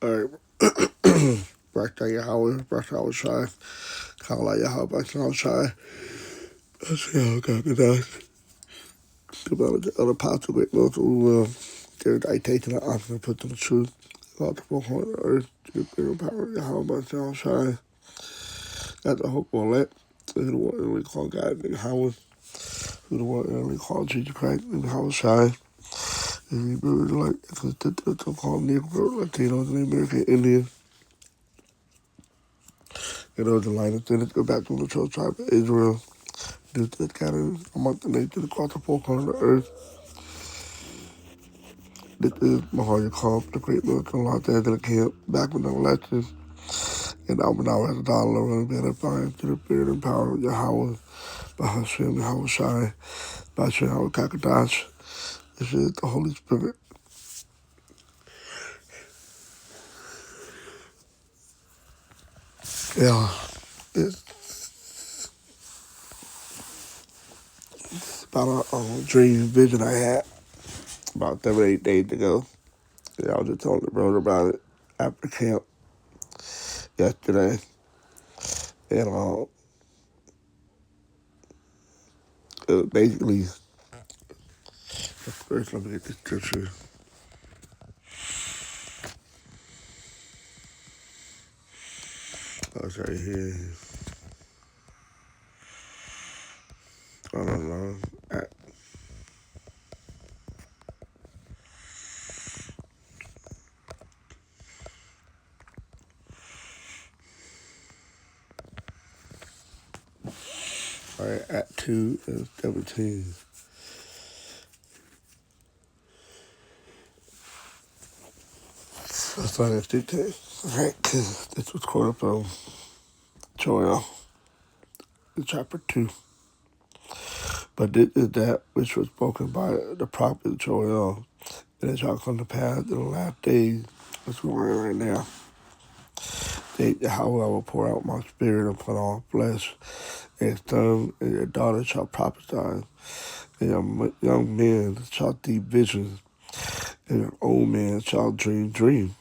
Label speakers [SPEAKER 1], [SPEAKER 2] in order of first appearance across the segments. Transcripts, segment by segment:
[SPEAKER 1] All right. Barak Yahweh, Barak Yahweh Shai, Kala Yahweh, Barak Yahweh Shai. Let's see how God can ask. About the other parts of great Lord who I taken the option and put them in truth. God the full heart of the earth, to the bigger power of Yahweh, Barak Yahweh Shai. Got the hope will let. Who the one we call God, Yahweh. Who the one we call Jesus Christ, Yahweh Shai. And we buried like, to call Negro, Latinos, and American Indians. You know, the line of things go back to the 12 tribe of Israel. Due to the gathering among the nations across the four corners of the earth. This is Mahalia called the great military Los Angeles camp back with no elections. And I'm now as a dollar really being defined to the spirit and power of Yahweh, by Hashem, Yahweh Shai, by Hashem, Yahweh Kakadash. This is the Holy Spirit. Yeah, it's about a dream vision I had about 7 8 days ago. Yeah, I was just telling the brother about it after camp yesterday. And it was basically, first let me get this scripture. Oh, it's right here. I don't know. All right, at 2 and 17. That's not it today. All right, because this was quoted from Joel, in chapter 2. But this is that which was spoken by the prophet Joel. And it shall come to pass in the last days, what's going on right now. How I will pour out my spirit upon all flesh, and son and your daughter shall prophesy, and your young men shall see visions, and your old man shall dream dreams.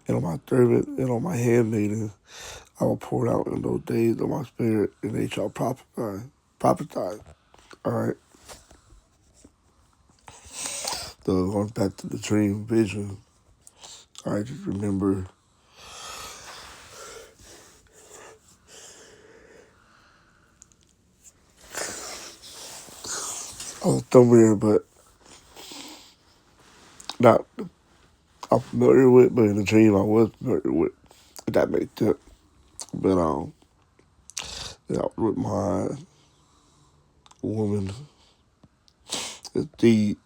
[SPEAKER 1] And on my servant and on my handmaiden I will pour out in those days of my spirit, and they shall prophesy. Prophesy. All right. So going back to the dream vision. All right, just remember. I was somewhere, but not I'm familiar with, but in the dream I was familiar with. If that makes sense. But yeah, with my woman, it's deep,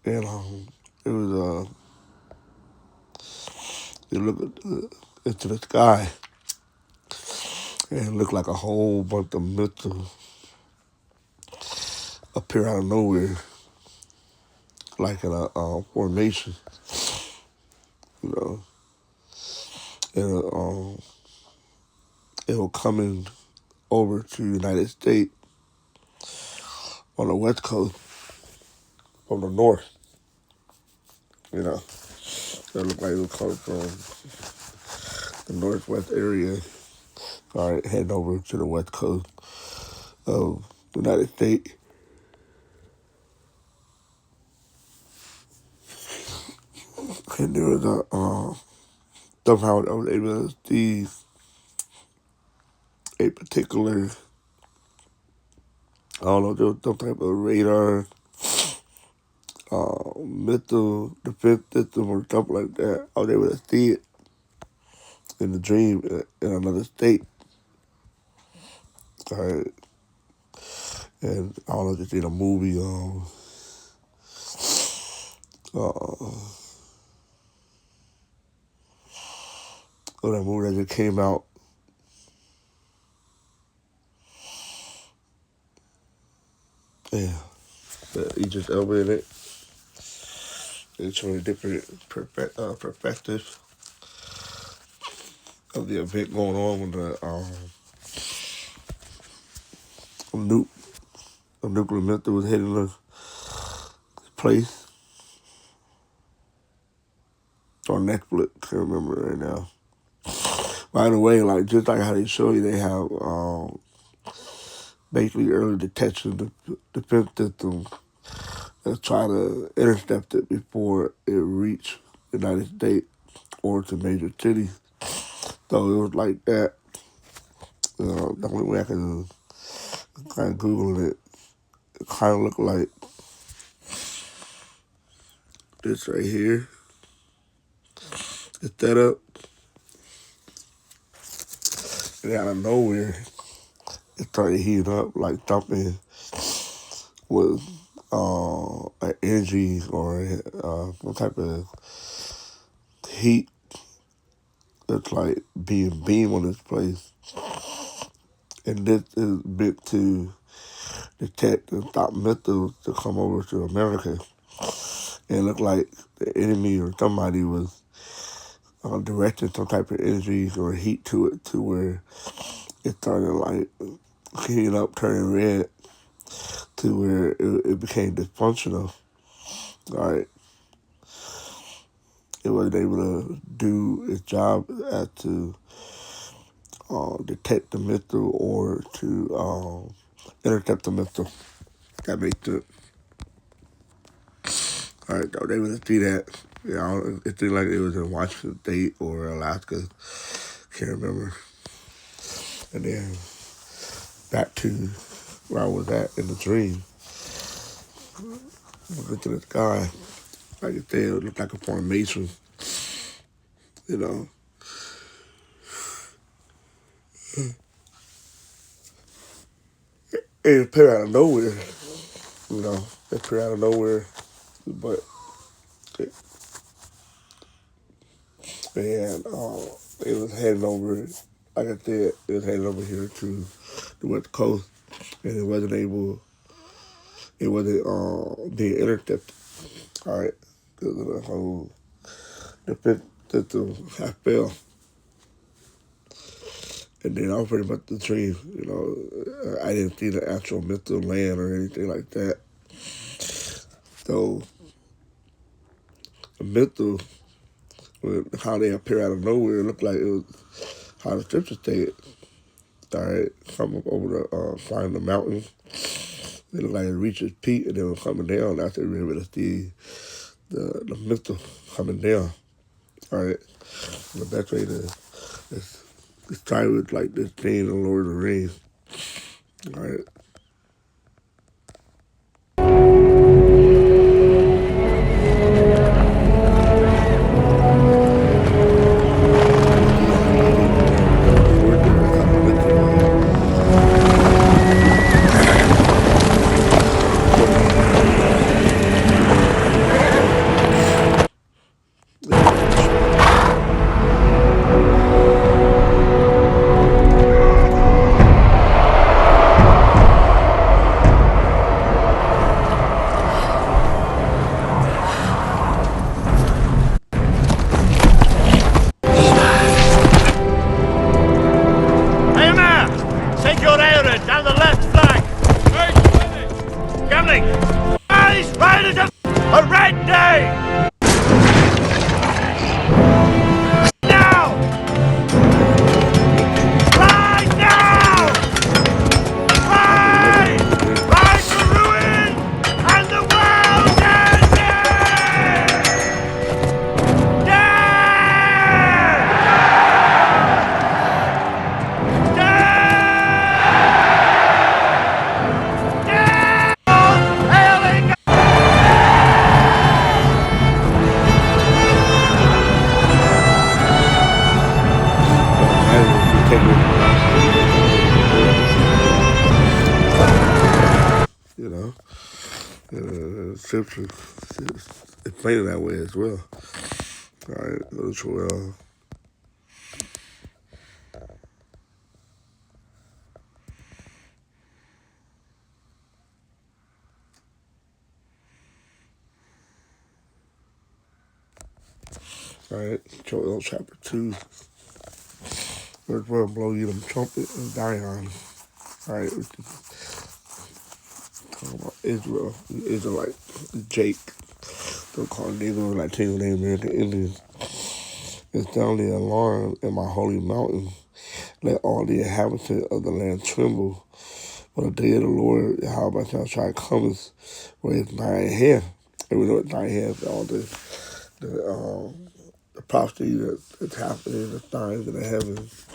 [SPEAKER 1] and it was you look into the sky, and it looked like a whole bunch of missiles appear out of nowhere, like in a formation, you know, and it was coming over to the United States on the West Coast from the north, you know. It looked like it was coming from the northwest area, all right, heading over to the West Coast of the United States. And there was somehow I was able to see a particular, I don't know, there was some type of radar, missile defense system or something like that. I was able to see it in the dream in another state. All right. And I don't know, just in a movie, or that movie that just came out. Yeah. But he just over in it. It's showing a different perspective of the event going on when a nuclear missile was hitting the place. on Netflix. Can't remember right now. By the way, like just like how they show you, they have basically early detection defense system that try to intercept it before it reach the United States or to major cities. So it was like that. The only way I can kind of Google it, it kind of looked like this right here. The setup, and out of nowhere, it started heating up like something with an energy or some type of heat that's like being beamed on this place. And this is meant to detect and stop missiles to come over to America. And it looked like the enemy or somebody was directing some type of energy or heat to it to where it started like heating up, turning red to where it became dysfunctional. All right. It wasn't able to do its job as to detect the missile or to intercept the missile. That makes sense. All right, I was able to see that. Yeah, it seemed like it was in Washington State or Alaska. Can't remember. And then back to where I was at in the dream. Looking to the sky. Like I said, it looked like a formation. You know. It appeared out of nowhere. You know, it appeared out of nowhere. But and it was heading over, like I said, it was heading over here to the West Coast, and it wasn't being intercepted. All right, because of the whole defense system had failed. And then I was pretty much the dream, you know, I didn't see the actual missile land or anything like that. So the missile, how they appear out of nowhere, it looked like it was how the scripture stated. All right, come up over the climb the mountain. It looked like it reached its peak and then it was coming down. After we were able to see the missile coming down. All right, the best way to describe it like this thing in the Lord of the Rings. All right. You know, scripture it's played that way as well. All right, those were all right, Joel chapter 2, verse 1, blow you the trumpet of Zion. All right, talking about Israel, the Israelite, Jake. They're called Negro Latino, Native American Indians. and sound the alarm in my holy mountain. Let all the inhabitants of the land tremble. For the day of the Lord, Yahweh shall cometh where it's nigh at hand. And we know it's nigh at hand, all the prophecy that's happening, the signs in the heavens,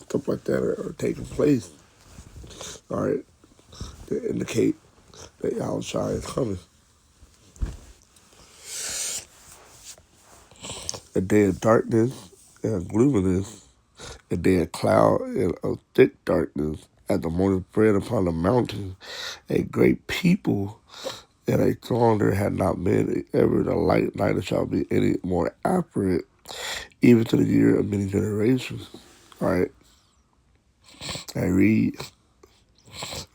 [SPEAKER 1] stuff like that are taking place. All right, to indicate that Yahweh is coming. A day of darkness and gloominess, a day of cloud and of thick darkness, as the morning spread upon the mountains, a great people and a throng there had not been ever the light neither shall be any more accurate, even to the year of many generations. All right, I read,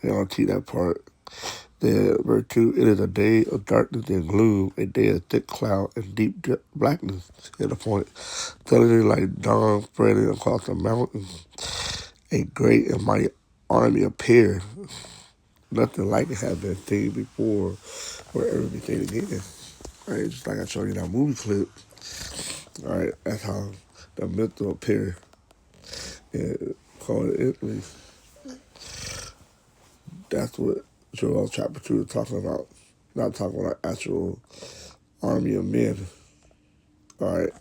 [SPEAKER 1] and I'll teach that part. Then verse 2, it is a day of darkness and gloom, a day of thick cloud and deep blackness. At the point, suddenly like dawn spreading across the mountains, a great and mighty army appeared. Nothing like it had been seen before or ever be seen again. All right, just like I showed you that movie clip. All right, that's how the myth will appear and call it Italy. That's what Joel chapter 2 is talking about. Not talking about actual army of men. All right.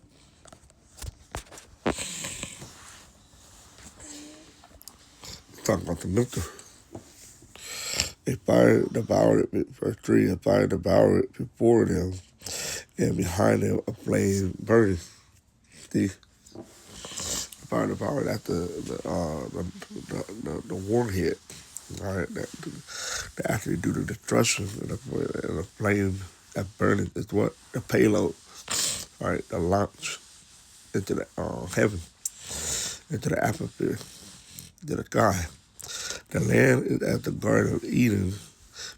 [SPEAKER 1] Talking about the myth. A fire devoured it, verse 3, a fire devoured it before them, and behind them a flame burning. See? A fire devoured at the warhead. All right, that actually do the destruction and the flame that burning is what the payload. All right, the launch into the heaven, into the atmosphere, to the sky. The land is as the Garden of Eden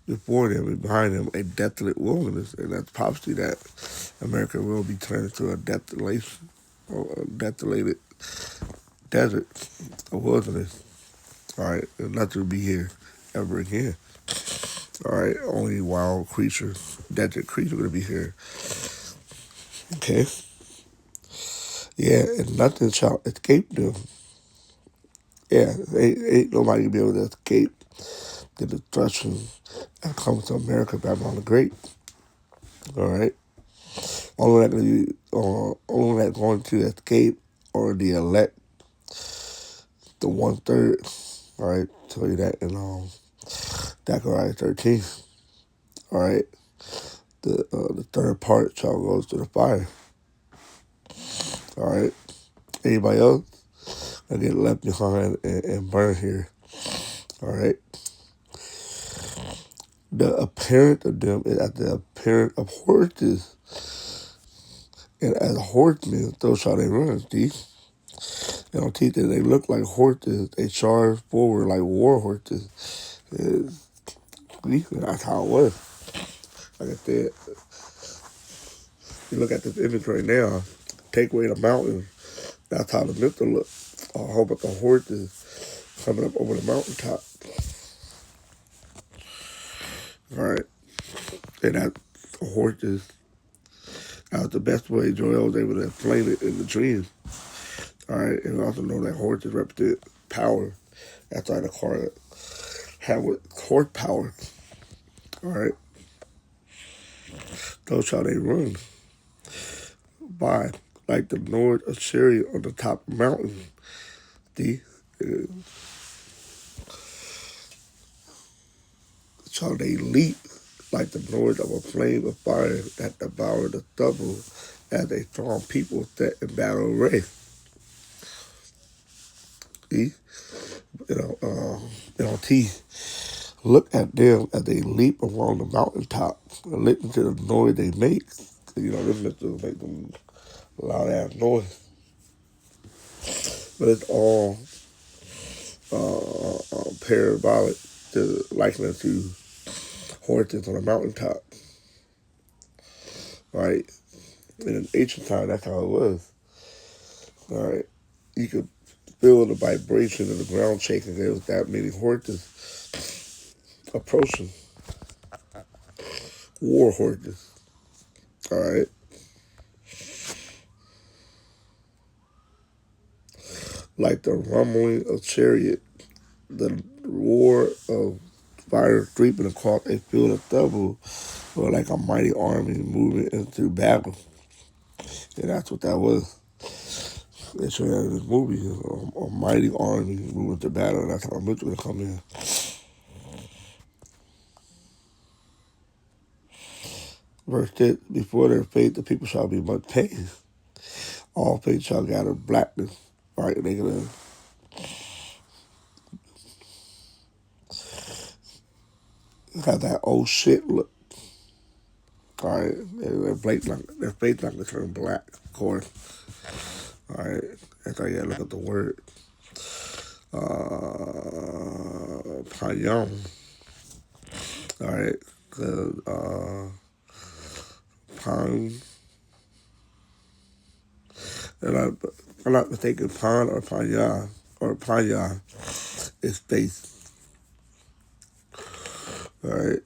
[SPEAKER 1] before them and behind them a desolate wilderness, and that's prophecy that America will be turned into a desolation or a desolated desert, a wilderness. All right, and nothing will be here ever again. All right, only wild creatures, desert creatures are gonna be here. Okay, yeah, and nothing shall escape them. Yeah, ain't nobody be able to escape the destruction that comes to America, Babylon the Great. All right, only that going to escape or the elect, the 1/3. All right, tell you that in Zechariah 13. All right, the third part shall go to the fire. All right, anybody else? I get left behind and burn here. All right. The appearance of them is as the appearance of horses, and as horsemen, so shall they run. See, they don't teach that they look like horses. They charge forward like war horses. That's how it was. Like I said, you look at this image right now. Take away the mountain. That's how the myth look. A whole bunch of horses coming up over the mountaintop. All right, and that horses. That was the best way Joel was able to explain it in the dream. All right, and we also know that horses represent power. That's why the car had with horsepower. All right, those how they run by like the Lord of Syria on the top of the mountain. See, so they leap like the noise of a flame of fire that devoured the stubble as a strong people set in battle array. See, T. Look at them as they leap along the mountaintop and listen to the noise they make. This missiles make them loud ass noise. But it's all parabolic to liken to horses on a mountaintop. Right? In ancient time, that's how it was. All right? You could feel the vibration of the ground shaking. There was that many horses approaching. War horses. All right? like the rumbling of chariot, the roar of fire sweeping across a field of stubble, or like a mighty army moving into battle. And that's what that was. They showed that in this movie, a mighty army moving to battle, and that's how Mitchell gonna come in. Verse 10, before their faith, the people shall be much pain. All faith shall gather blackness. Right, they gonna have that old shit look. All right, their faith not gonna turn black, of course. All right, that's how you gotta look at the word. Payam. All right, cause Pan. And I'm not mistaken, Pan or Panya is faith. All right.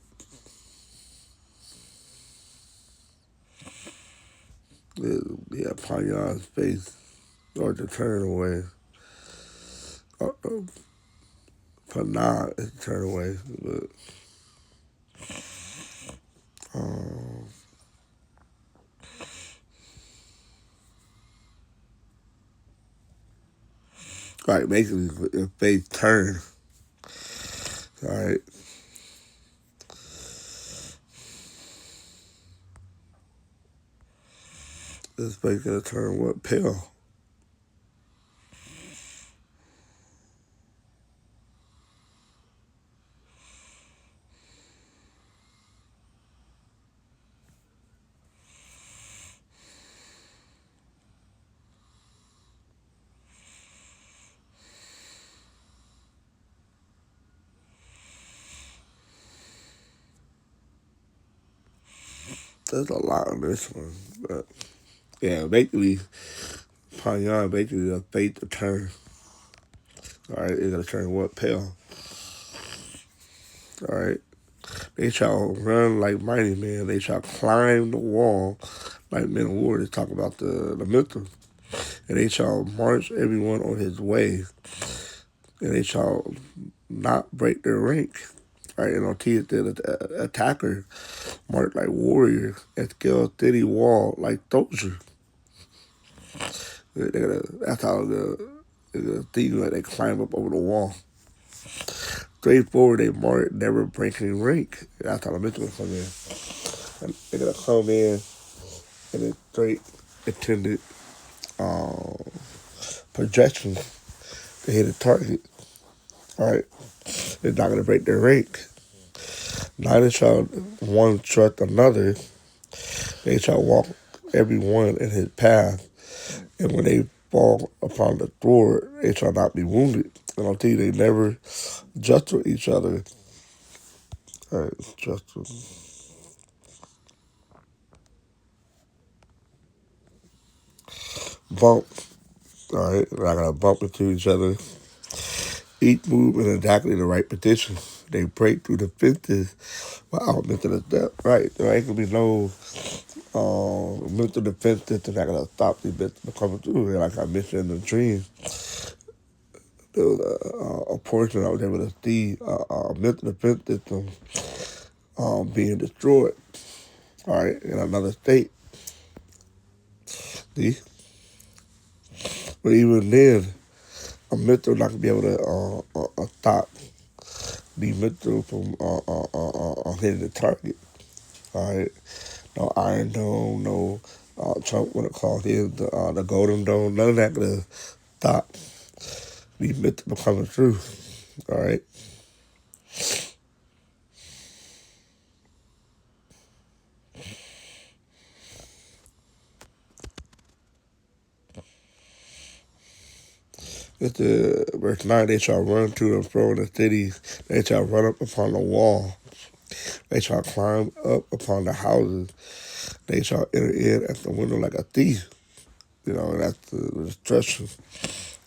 [SPEAKER 1] Yeah, Panya is faith, or to turn away. Pana is to turn away. But, right, basically, if faith turn, all right, this faith gonna turn what? Pale. There's a lot on this one, but yeah, basically, Panya basically a faith to turn. All right, it's gonna turn what? Pale. All right. They shall run like mighty men. They shall climb the wall like men of war. They talk about the mental. And they shall march everyone on his way. And they shall not break their rank. Right, and on T, the attacker march like warrior and scale steady wall like soldier. That's how the thing like they climb up over the wall. Straightforward, they march, never breaking rank. That's how the mental will come in. And they're gonna come in and it's straight intended projection to hit a target. All right, they're not gonna break their rank. Neither shall one trust another. They shall walk every one in his path, and when they fall upon the thwart, they shall not be wounded. And I'll tell you, they never jostle each other. All right, jostle. Bump. All right, they're not gonna bump into each other. Each move in exactly the right position. They break through the fences without mental depth. Right, there ain't gonna be no mental defense system that gonna stop these bits from coming through. And like I mentioned in the dream, there was a portion I was able to see mental defense system being destroyed. All right, in another state. See, but even then, a mental not gonna be able to stop the mental from hitting the target. All right, no Iron Dome, no Trump what it called his the Golden Dome. None of that gonna stop the myth from coming true. All right. It's verse 9, they shall run to and fro in the cities. They shall run up upon the wall. They shall climb up upon the houses. They shall enter in at the window like a thief. You know, and that's the destruction.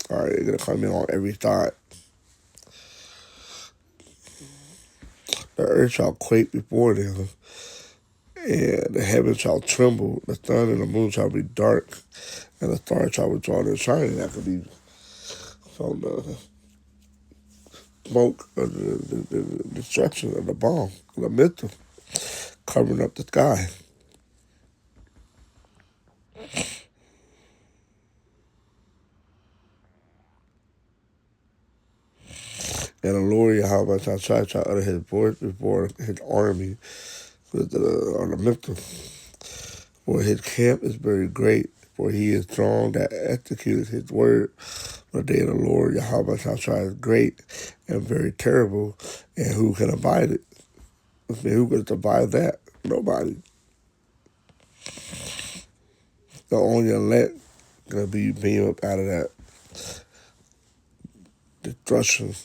[SPEAKER 1] All right, they're going to come in on every side. The earth shall quake before them, and the heavens shall tremble. The sun and the moon shall be dark, and the stars shall withdraw their shining. That could be from the smoke of the destruction of the bomb, the missile covering up the sky. And the Lord Yahweh Shai shall utter his voice before his army with on the missile. For his camp is very great, for he is strong that executes his word. The day of the Lord Yahweh Shai is great and very terrible, and who can abide it? I mean, who can abide that? Nobody. The only elect gonna be beamed up out of that destruction.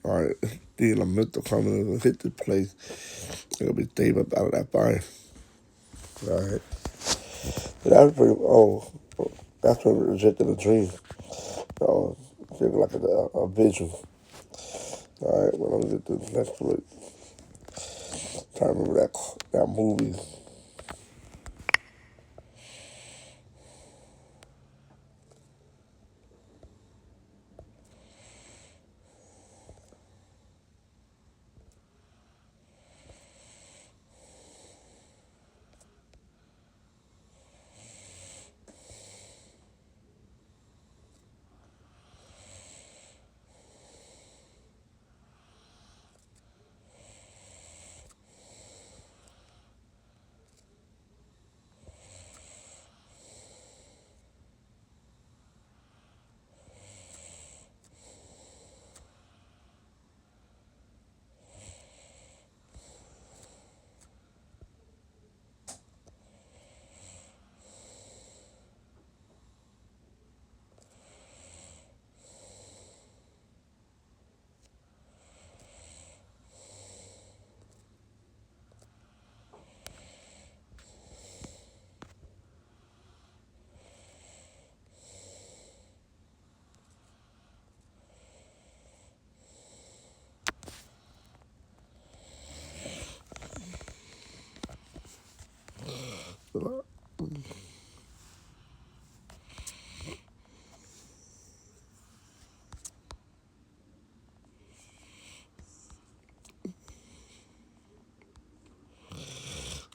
[SPEAKER 1] All right, the elemental coming and hit the place. They're gonna be saved up out of that fire. All right. So that's pretty. That's what rejected a dream. It's like a vision. All right. Well, let me get this next one. Trying to remember that movie.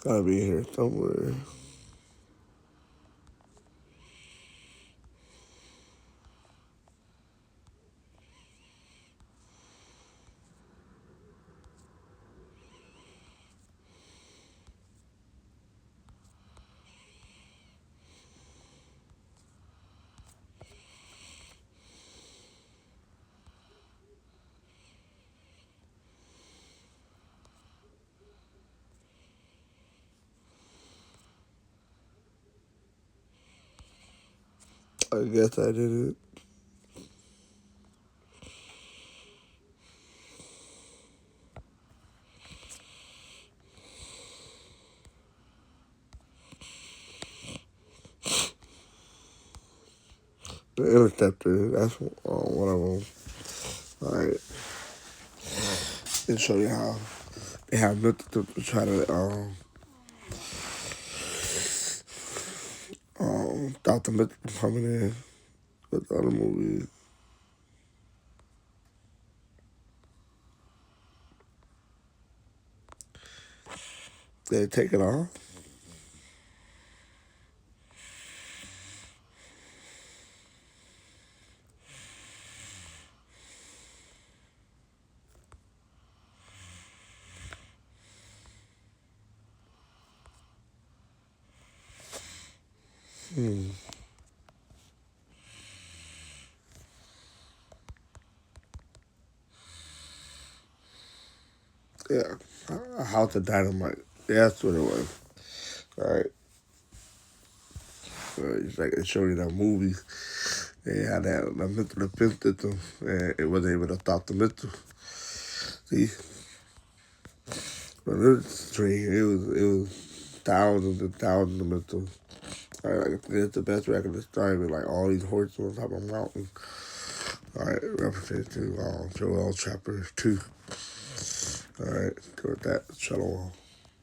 [SPEAKER 1] Gotta be here somewhere. I guess I did it. The Interceptor. That's one of them. All right. And show you how they have nothing to try to stop the myth from coming in with the other movies. They take it off. Yeah, a House of Dynamite. Yeah, that's what it was. All right. It's like they show you that movie. They had that missile defense system, and it wasn't able to stop the missile. See, but this tree, it was thousands and thousands of missiles. All right, like that's the best way I can describe it. Like all these horses on top of a mountain. All right, reference to Joel chapter 2. All right, go with that. Shalom.